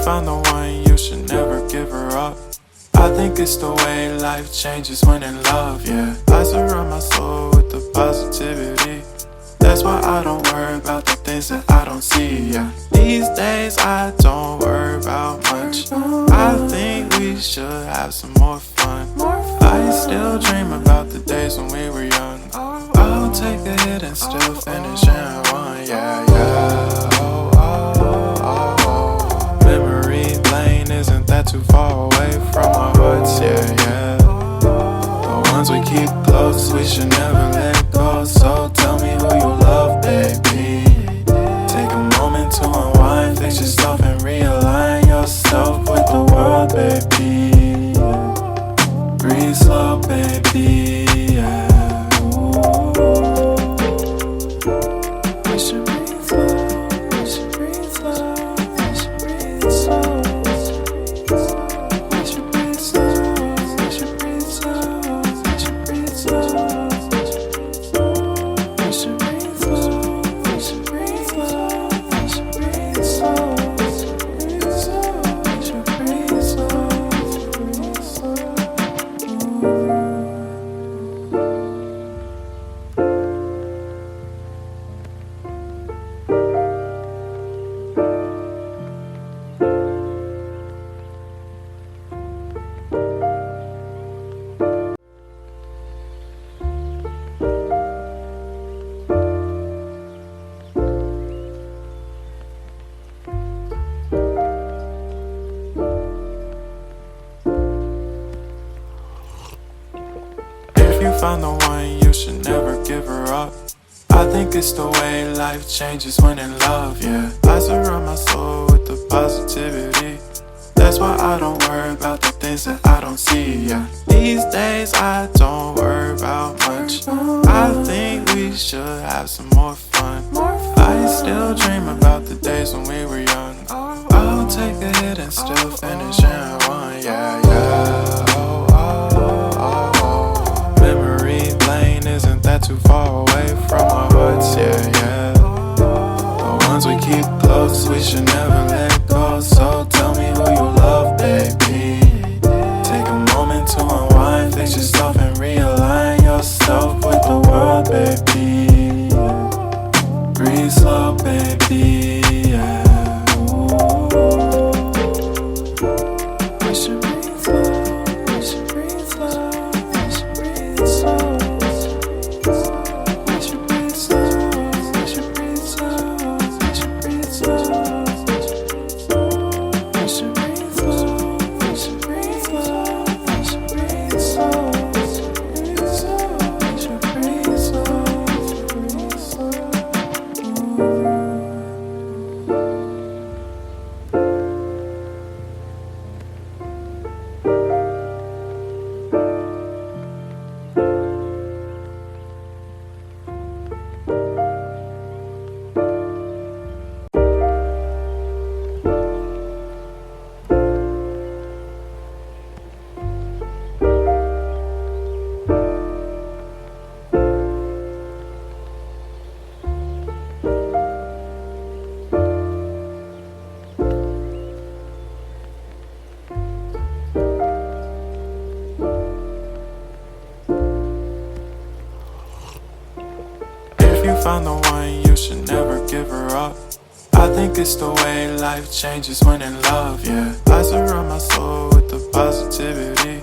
found the one, you should never give her up. I think it's the way life changes when in love, yeah. I surround my soul with the positivity. That's why I don't worry about the things that I don't see, yeah. These days I don't worry about much. I think we should have some more fun. I still dream about the days when we were young. I'll take a hit and still finish in one, yeah, yeah. Oh, oh, oh, oh. Memory lane, isn't that too far away from our hearts, yeah, yeah. The ones we keep close, we should never let go. So tell me who you love, baby. Take a moment to unwind, fix yourself and realign yourself with the world, baby. Breathe slow, baby, yeah. We should breathe slow, we should breathe slow, we should breathe slow. We should breathe slow, we should breathe slow, we should breathe slow. We should breathe slow, we should breathe slow, we should breathe slow. We should breathe slow, breathe slow. If you found the one, you should never give her up. I think it's the way life changes when in love, yeah. I surround my soul with the positivity. That's why I don't worry about the things that I don't see, yeah. These days I don't worry about much. I think we should have some more fun. I still dream about the days when we were young. I'll take a hit and still finish in one, yeah, yeah. Oh, oh, oh, oh. Memory lane, isn't that too far away from our hearts, yeah, yeah. The ones we keep close, we should never let go. So tell me who you love, baby. Take a moment to unwind, fix yourself and realign yourself with the world, baby. Breathe slow, baby, yeah. We should breathe slow, we should breathe slow, we should breathe slow. We should breathe slow, we should breathe slow, we should breathe slow. We should breathe slow, we should breathe slow, we should breathe slow. We should breathe slow, breathe slow. If you found the one, you should never give her up. I think it's the way life changes when in love, yeah. I surround my soul with the positivity.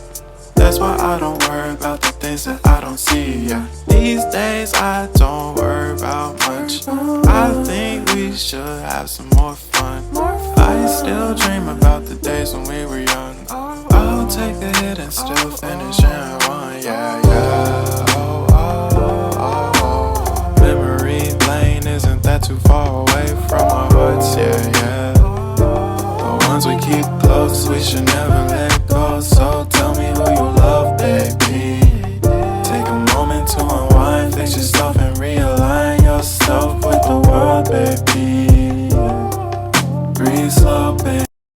That's why I don't worry about the things that I don't see, yeah. These days I don't worry about much. I think we should have some more fun. I still dream about the days when we were young. I'll take a hit and still finish in one, yeah, yeah. Oh, oh, oh, oh. Memory lane, isn't that too far away from our hearts, yeah, yeah. The ones we keep close, we should never let